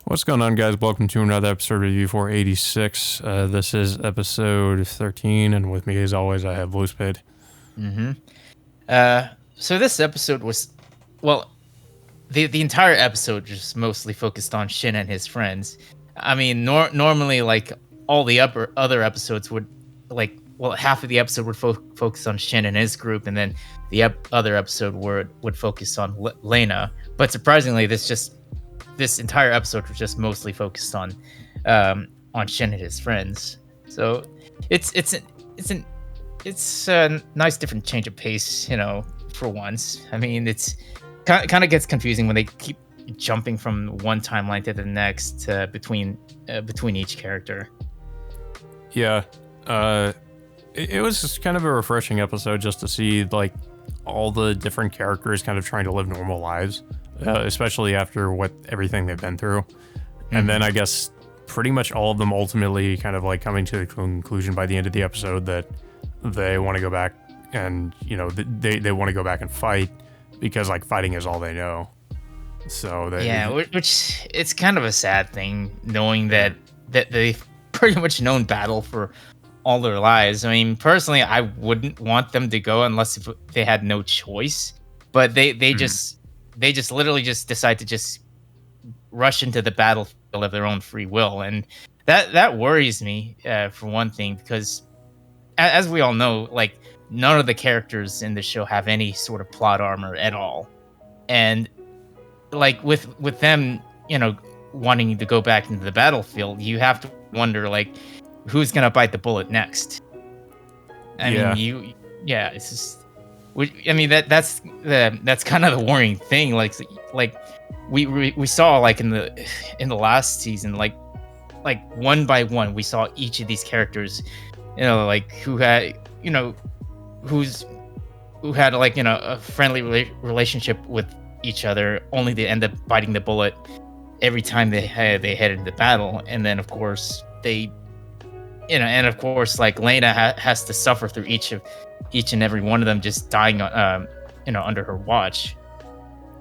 What's going on, guys? Welcome to another episode of U486. This is episode 13, and with me, as always, I have Bluespade. Mm-hmm. So this episode was, well, the entire episode just mostly focused on Shin and his friends. I mean, normally, like, all the other episodes would, half of the episode would focus on Shin and his group, and then the other episode would focus on Lena. But surprisingly, this entire episode was just mostly focused on Shin and his friends. So it's a nice different change of pace, for once. I mean, it's kind of gets confusing when they keep jumping from one timeline to the next between each character. Yeah, it was just kind of a refreshing episode just to see, like, all the different characters kind of trying to live normal lives, especially after everything they've been through. And then I guess pretty much all of them ultimately kind of like coming to the conclusion by the end of the episode that they want to go back and, they want to go back and fight because, like, fighting is all they know. So which it's kind of a sad thing knowing that they've pretty much known battle for all their lives. I mean, personally, I wouldn't want them to go unless if they had no choice. But they just literally just decide to just rush into the battlefield of their own free will, and that worries me for one thing, because as we all know, like, none of the characters in the show have any sort of plot armor at all, and like with them, wanting to go back into the battlefield, you have to wonder, like, who's gonna bite the bullet next. It's just, I mean, that's kind of the worrying thing. Like we saw, like, in the last season, like one by one, we saw each of these characters, like, who had like, a friendly relationship with each other, only to end up biting the bullet every time they head into battle. And then, of course, like, Lena has to suffer through each and every one of them just dying, under her watch.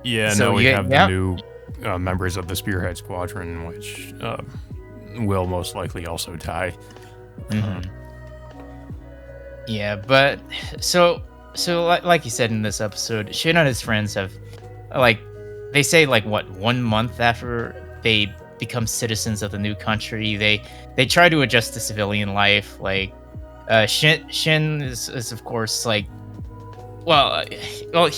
Yeah, so we have the new members of the Spearhead Squadron, which will most likely also die. Mm-hmm. Yeah, but so like you said in this episode, Shin and his friends have, like, they say, like, what, 1 month after they become citizens of the new country, they try to adjust to civilian life. Like, Shin is of course, like,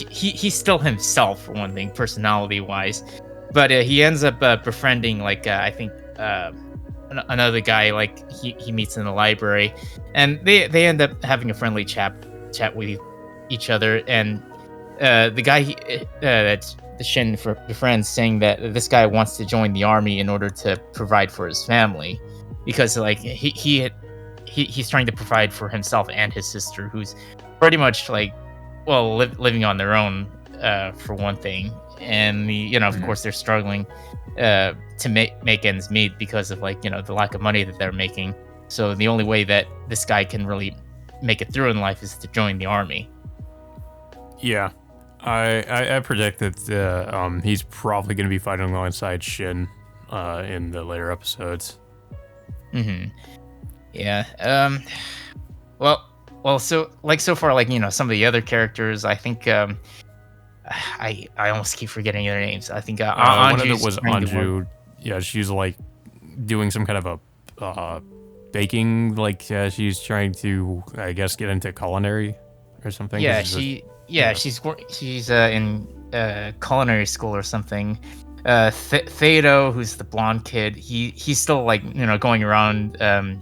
he's still himself, for one thing, personality wise, but he ends up befriending, like, I think another guy, like, he meets in the library, and they end up having a friendly chat with each other. And the guy that's the Shin befriends, saying that this guy wants to join the army in order to provide for his family, because, like, he's trying to provide for himself and his sister, who's pretty much, like, living on their own, for one thing. And of course, they're struggling to make ends meet because of, like, the lack of money that they're making. So the only way that this guy can really make it through in life is to join the army. Yeah, I predict that he's probably going to be fighting alongside Shin in the later episodes. Mm-hmm. Yeah. So, like, so far, like, some of the other characters, I think, I almost keep forgetting their names. I think one of it was Anju. Yeah, she's, like, doing some kind of a baking, like, she's trying to, I guess, get into culinary or something. Yeah, she's in culinary school or something. Thedo, who's the blonde kid, he's still, like, going around drawing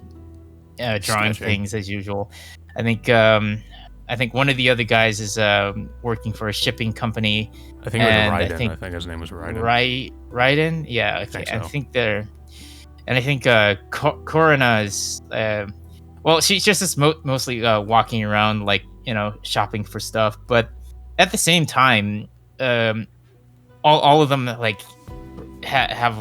Sketching things as usual. I think one of the other guys is working for a shipping company. I think it was Raiden. I think his name was Raiden. Raiden? Yeah, okay. I think they're... And I think Korina is... she's just mostly walking around, like, shopping for stuff. But at the same time, all of them, like, have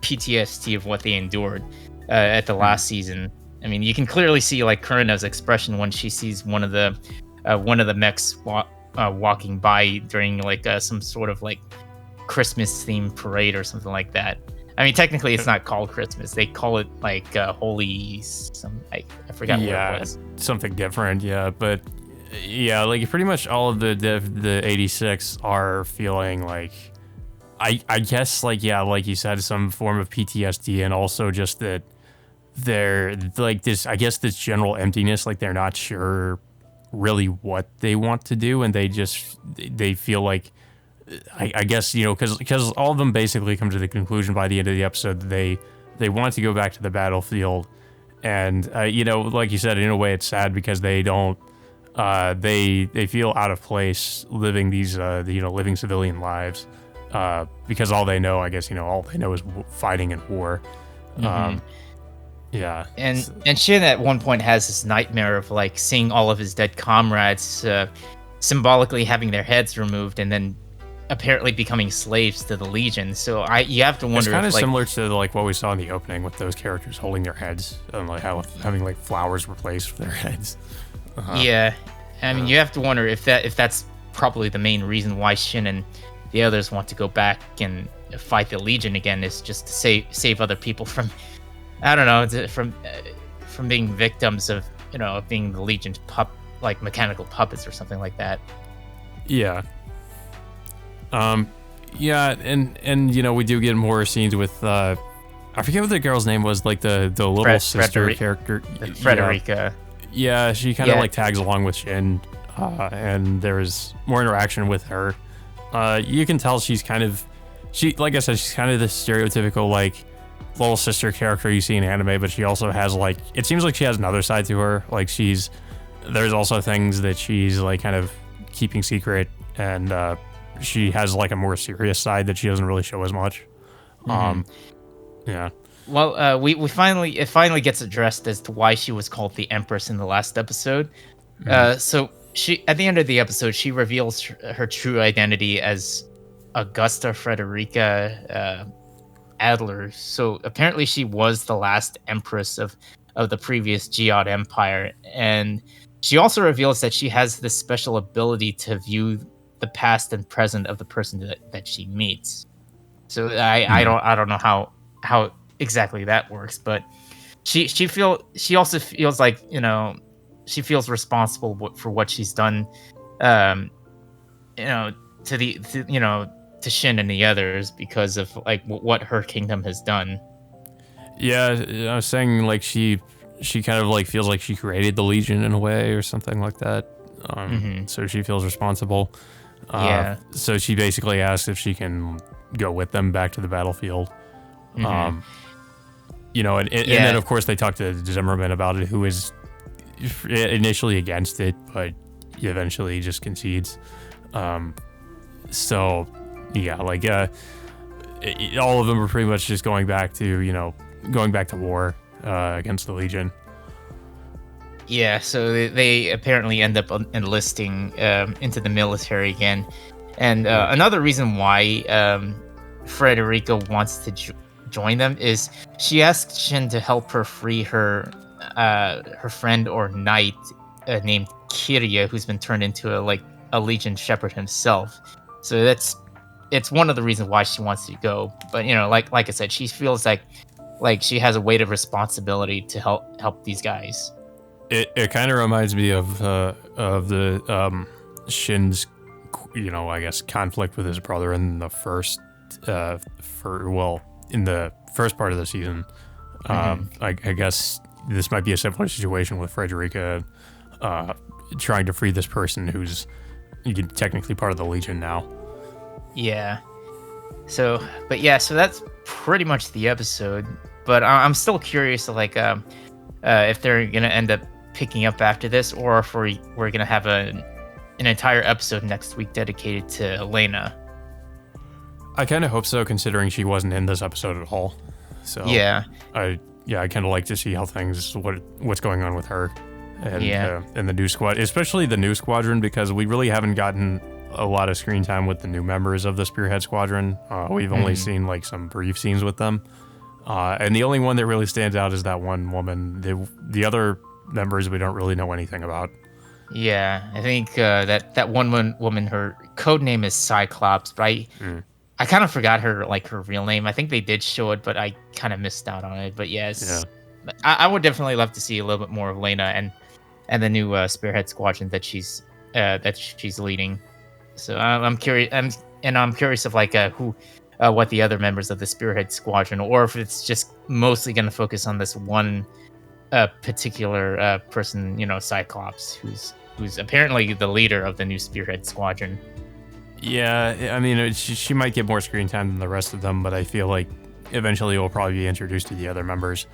PTSD of what they endured at the last season. I mean, you can clearly see, like, Kurina's expression when she sees one of the mechs walking by during, like, some sort of, like, Christmas themed parade or something like that. I mean, technically, it's not called Christmas. They call it like Holy. I forgot what it was. Something different. Yeah, but yeah, like pretty much all of the 86 are feeling like, I guess like like you said, some form of PTSD, and also just that they're like this. I guess this general emptiness, like they're not sure really what they want to do, and they feel like. I guess, because all of them basically come to the conclusion by the end of the episode that they want to go back to the battlefield, and like you said, in a way it's sad because they don't they feel out of place living these living civilian lives, because all they know, I guess, all they know is fighting and war. Yeah, and Shin at one point has this nightmare of like seeing all of his dead comrades symbolically having their heads removed and then apparently becoming slaves to the Legion. So you have to wonder. It's kind of like, similar to like what we saw in the opening with those characters holding their heads and like having like flowers replaced with their heads. Yeah, I mean, you have to wonder if that's probably the main reason why Shin and the others want to go back and fight the Legion again, is just to save other people from, I don't know, from being victims of being the Legion's like mechanical puppets or something like that. Yeah. Yeah, and we do get more scenes with I forget what the girl's name was, like the little sister character, Frederica. Yeah, she kind of like tags along with Shin, and there's more interaction with her. You can tell she's kind of like I said, she's kind of the stereotypical like little sister character you see in anime, but she also has like, it seems like she has another side to her. Like there's also things that she's like kind of keeping secret, and she has like a more serious side that she doesn't really show as much. Yeah. Well, it finally gets addressed as to why she was called the Empress in the last episode. So she, at the end of the episode, she reveals her true identity as Augusta Frederica Adler. So apparently she was the last empress of the previous Geode Empire, and she also reveals that she has this special ability to view the past and present of the person that she meets. So I don't know how exactly that works, but she also feels like she feels responsible for what she's done, to Shin and the others because of like what her kingdom has done. Yeah, I was saying like she kind of like feels like she created the Legion in a way or something like that. So she feels responsible. So she basically asks if she can go with them back to the battlefield. And then of course they talk to Zimmerman about it, who is initially against it, but eventually just concedes. So yeah, like all of them are pretty much just going back to war against the Legion. Yeah, so they apparently end up enlisting into the military again. And another reason why Frederica wants to join them is she asks Shin to help her free her friend or knight named Kiria, who's been turned into a Legion shepherd himself. So it's one of the reasons why she wants to go. But like I said, she feels like she has a weight of responsibility to help these guys. It kind of reminds me of the Shin's, I guess, conflict with his brother in the first in the first part of the season. I guess this might be a similar situation with Frederica trying to free this person who's technically part of the Legion now. Yeah. So that's pretty much the episode. But I'm still curious to if they're gonna end up picking up after this, or if we're gonna have an entire episode next week dedicated to Elena. I kind of hope so, considering she wasn't in this episode at all. So yeah, I kind of like to see how what's going on with her and the new squad, especially the new squadron, because we really haven't gotten a lot of screen time with the new members of the Spearhead Squadron. We've only seen like some brief scenes with them. And the only one that really stands out is that one woman. The other members we don't really know anything about. Yeah, I think that one woman, her code name is Cyclops, but I kind of forgot her real name. I think they did show it, but I kind of missed out on it. But Yeah. yes, I would definitely love to see a little bit more of Lena and the new Spearhead Squadron that she's leading. So I'm curious. I'm curious of like who, what the other members of the Spearhead Squadron, or if it's just mostly going to focus on this one particular person, Cyclops, who's apparently the leader of the new Spearhead Squadron. Yeah, I mean, she might get more screen time than the rest of them, but I feel like eventually it will probably be introduced to the other members.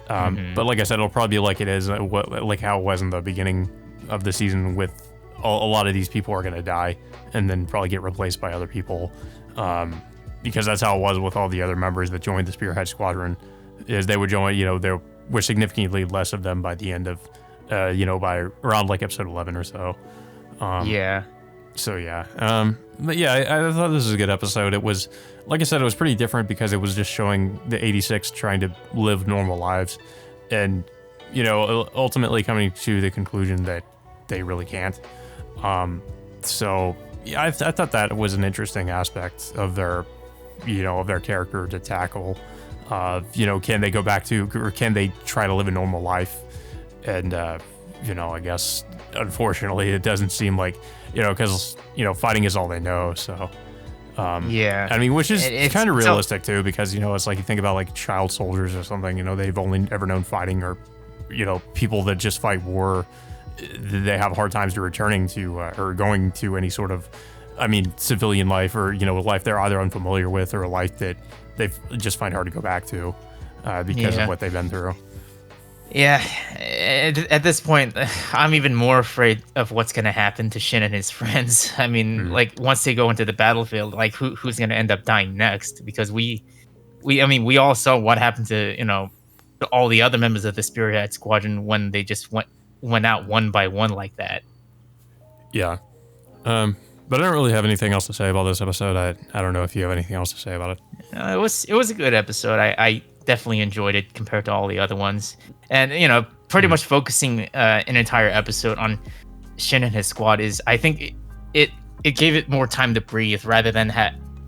But like I said, it'll probably be like it is, like how it was in the beginning of the season. With a lot of these people are going to die, and then probably get replaced by other people, because that's how it was with all the other members that joined the Spearhead Squadron. Is they would join, there were significantly less of them by the end of, by around like episode 11 or so. Yeah. So yeah, but yeah, I thought this was a good episode. It was, like I said, it was pretty different because it was just showing the 86 trying to live normal lives, and ultimately coming to the conclusion that they really can't. So yeah, I thought that was an interesting aspect of their, of their character to tackle. Can they go back to, or can they try to live a normal life? And I guess unfortunately it doesn't seem like, because fighting is all they know. So Yeah. I mean, which is It's kind of realistic too, because it's like you think about like child soldiers or something. They've only ever known fighting, or people that just fight war. They have hard times to returning to or going to any sort of, civilian life, or a life they're either unfamiliar with, or a life that they just find hard to go back to because of what they've been through. Yeah, at this point, I'm even more afraid of what's going to happen to Shin and his friends. I mean, like once they go into the battlefield, like who's going to end up dying next? Because we all saw what happened to to all the other members of the Spearhead Squadron when they just went out one by one like that. Yeah, but I don't really have anything else to say about this episode. I don't know if you have anything else to say about it. It was a good episode. I definitely enjoyed it compared to all the other ones, and pretty much focusing an entire episode on Shin and his squad is, I think it gave it more time to breathe, rather than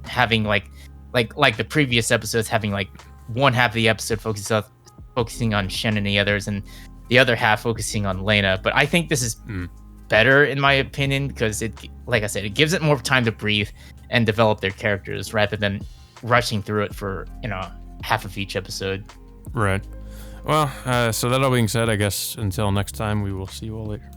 having like the previous episodes, having like one half of the episode focusing on Shin and the others, and the other half focusing on Lena. But I think this is better in my opinion, because it, like I said, it gives it more time to breathe and develop their characters, rather than rushing through it for half of each episode. Right. Well, so that all being said, I guess until next time, we will see you all later.